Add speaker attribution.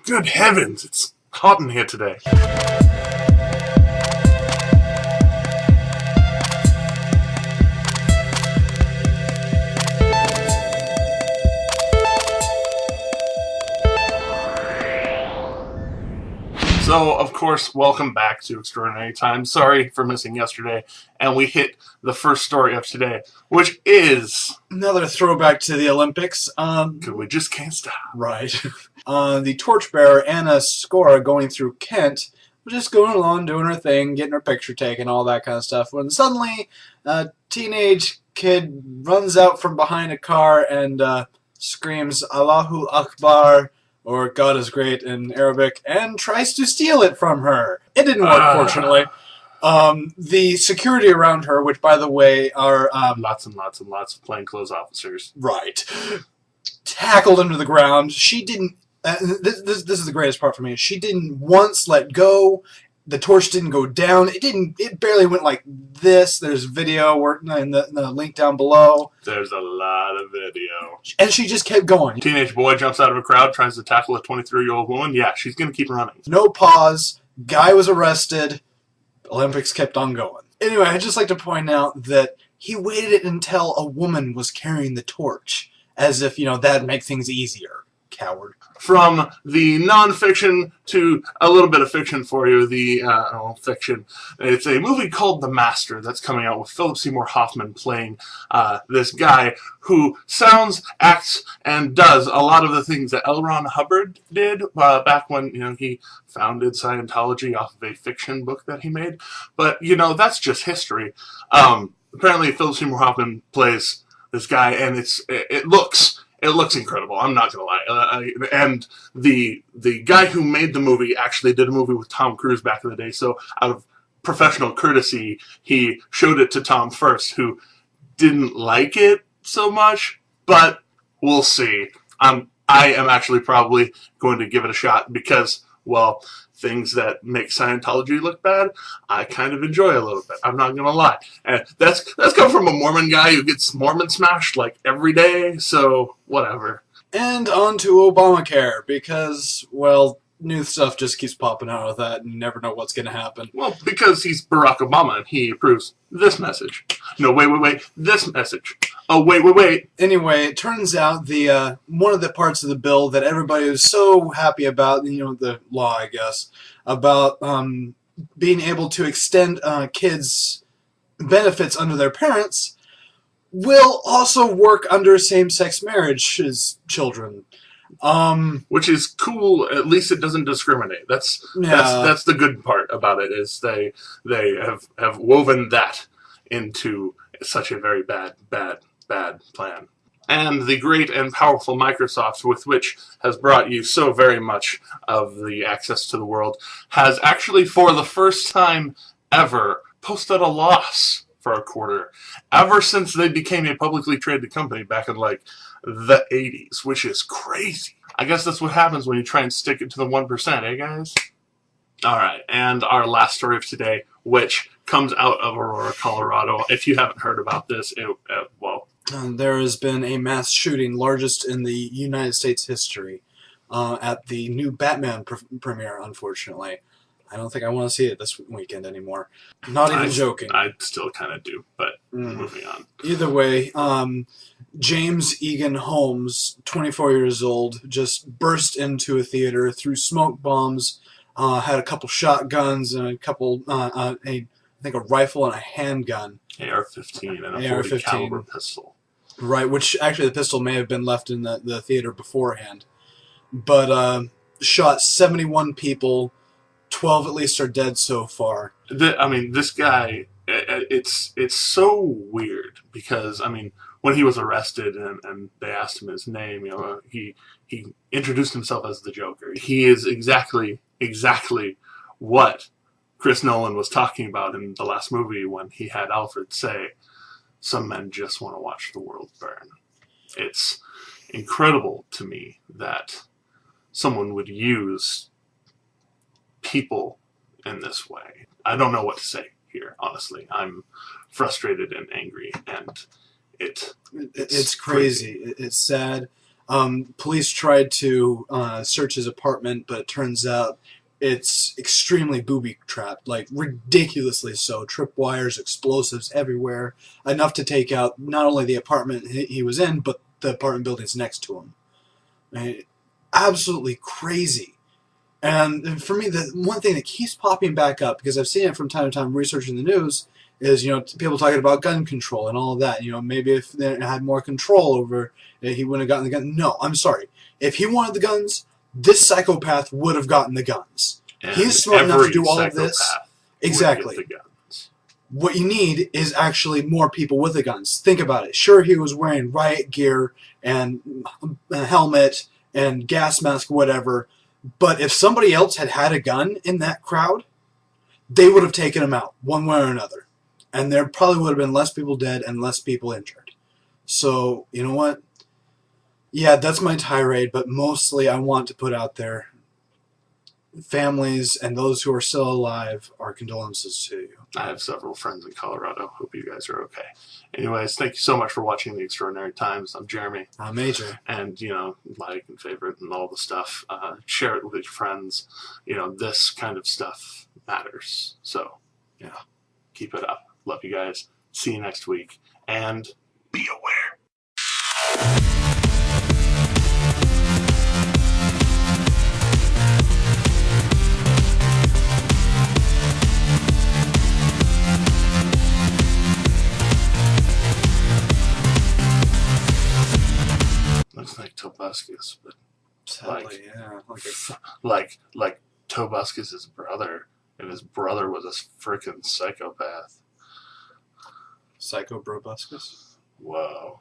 Speaker 1: Good heavens, it's hot in here today. So, of course, welcome back to Extraordinary Times. Sorry for missing yesterday, and we hit the first story of today, which is...
Speaker 2: another throwback to the Olympics.
Speaker 1: We just can't stop.
Speaker 2: Right. The torchbearer, Anna Scora, going through Kent, just going along, doing her thing, getting her picture taken, all that kind of stuff, when suddenly a teenage kid runs out from behind a car and screams, Allahu Akbar, or God is great in Arabic, and tries to steal it from her. It didn't work, fortunately. The security around her, which, by the way, are...
Speaker 1: lots and lots and lots of plainclothes officers.
Speaker 2: Right. Tackled into the ground. She didn't... this is the greatest part for me. She didn't once let go. The torch didn't go down. It barely went like this. There's video in the link down below.
Speaker 1: There's a lot of video.
Speaker 2: And she just kept going.
Speaker 1: Teenage boy jumps out of a crowd, tries to tackle a 23-year-old woman. Yeah, she's going to keep running.
Speaker 2: No pause. Guy was arrested. Olympics kept on going. Anyway, I'd just like to point out that he waited until a woman was carrying the torch. As if, that'd make things easier. Coward.
Speaker 1: From the non-fiction to a little bit of fiction for you, the fiction. It's a movie called The Master that's coming out with Philip Seymour Hoffman playing this guy who sounds, acts, and does a lot of the things that L. Ron Hubbard did back when he founded Scientology off of a fiction book that he made. But, that's just history. Apparently, Philip Seymour Hoffman plays this guy, and it looks incredible. I'm not gonna lie. And the guy who made the movie actually did a movie with Tom Cruise back in the day. So out of professional courtesy, he showed it to Tom first, who didn't like it so much. But we'll see. I am actually probably going to give it a shot because, well, things that make Scientology look bad, I kind of enjoy a little bit. I'm not gonna lie. And that's come from a Mormon guy who gets Mormon smashed like every day, so whatever.
Speaker 2: And on to Obamacare, because, well, new stuff just keeps popping out of that, and you never know what's gonna happen.
Speaker 1: Well, because he's Barack Obama and he approves this message. No, wait, this message. Oh, wait.
Speaker 2: Anyway, it turns out the one of the parts of the bill that everybody was so happy about, the law, I guess, about being able to extend kids' benefits under their parents, will also work under same-sex marriage as children.
Speaker 1: Which is cool. At least it doesn't discriminate. That's the good part about it, is they have woven that into such a very bad plan. And the great and powerful Microsoft, with which has brought you so very much of the access to the world, has actually, for the first time ever, posted a loss for a quarter, ever since they became a publicly traded company back in, like, the 80s, which is crazy. I guess that's what happens when you try and stick it to the 1%, eh, guys? Alright, and our last story of today, which comes out of Aurora, Colorado. If you haven't heard about this,
Speaker 2: there has been a mass shooting, largest in the United States history, at the new Batman premiere, unfortunately. I don't think I want to see it this weekend anymore. Not even joking.
Speaker 1: I still kind of do, but moving on.
Speaker 2: Either way, James Egan Holmes, 24 years old, just burst into a theater, threw smoke bombs, had a couple shotguns and a couple, I think a rifle and a handgun.
Speaker 1: AR-15 and a .40 caliber pistol.
Speaker 2: Right, which actually the pistol may have been left in the theater beforehand. But shot 71 people, 12 at least are dead so far.
Speaker 1: This guy, it's so weird because, when he was arrested and they asked him his name, he introduced himself as the Joker. He is exactly what Chris Nolan was talking about in the last movie when he had Alfred say, "Some men just want to watch the world burn." It's incredible to me that someone would use people in this way. I don't know what to say here, honestly. I'm frustrated and angry, and it's
Speaker 2: crazy. It's sad. Police tried to search his apartment, but it turns out it's extremely booby-trapped, like ridiculously so. Tripwires, explosives everywhere, enough to take out not only the apartment he was in, but the apartment buildings next to him. I mean, absolutely crazy. And for me, the one thing that keeps popping back up, because I've seen it from time to time researching the news, is, people talking about gun control and all of that. Maybe if they had more control over it, he wouldn't have gotten the gun. No, I'm sorry. If he wanted the guns, this psychopath would have gotten the guns.
Speaker 1: And
Speaker 2: he's smart enough to do all of this. Exactly.
Speaker 1: Get the guns.
Speaker 2: What you need is actually more people with the guns. Think about it. Sure, he was wearing riot gear and a helmet and gas mask, whatever, but if somebody else had had a gun in that crowd, they would have taken him out one way or another. And there probably would have been less people dead and less people injured. So, you know what? Yeah, that's my tirade, but mostly I want to put out there, families and those who are still alive, our condolences to you.
Speaker 1: I have several friends in Colorado. Hope you guys are okay. Anyways, thank you so much for watching The Extraordinary Times. I'm Jeremy.
Speaker 2: I'm Major.
Speaker 1: And, like and favorite and all the stuff. Share it with your friends. This kind of stuff matters. So, keep it up. Love you guys. See you next week. And be aware. Looks like Tobuscus, but
Speaker 2: Sadly, yeah.
Speaker 1: like Tobuscus' brother, and his brother was a frickin' psychopath.
Speaker 2: Psycho Brobuscus?
Speaker 1: Whoa.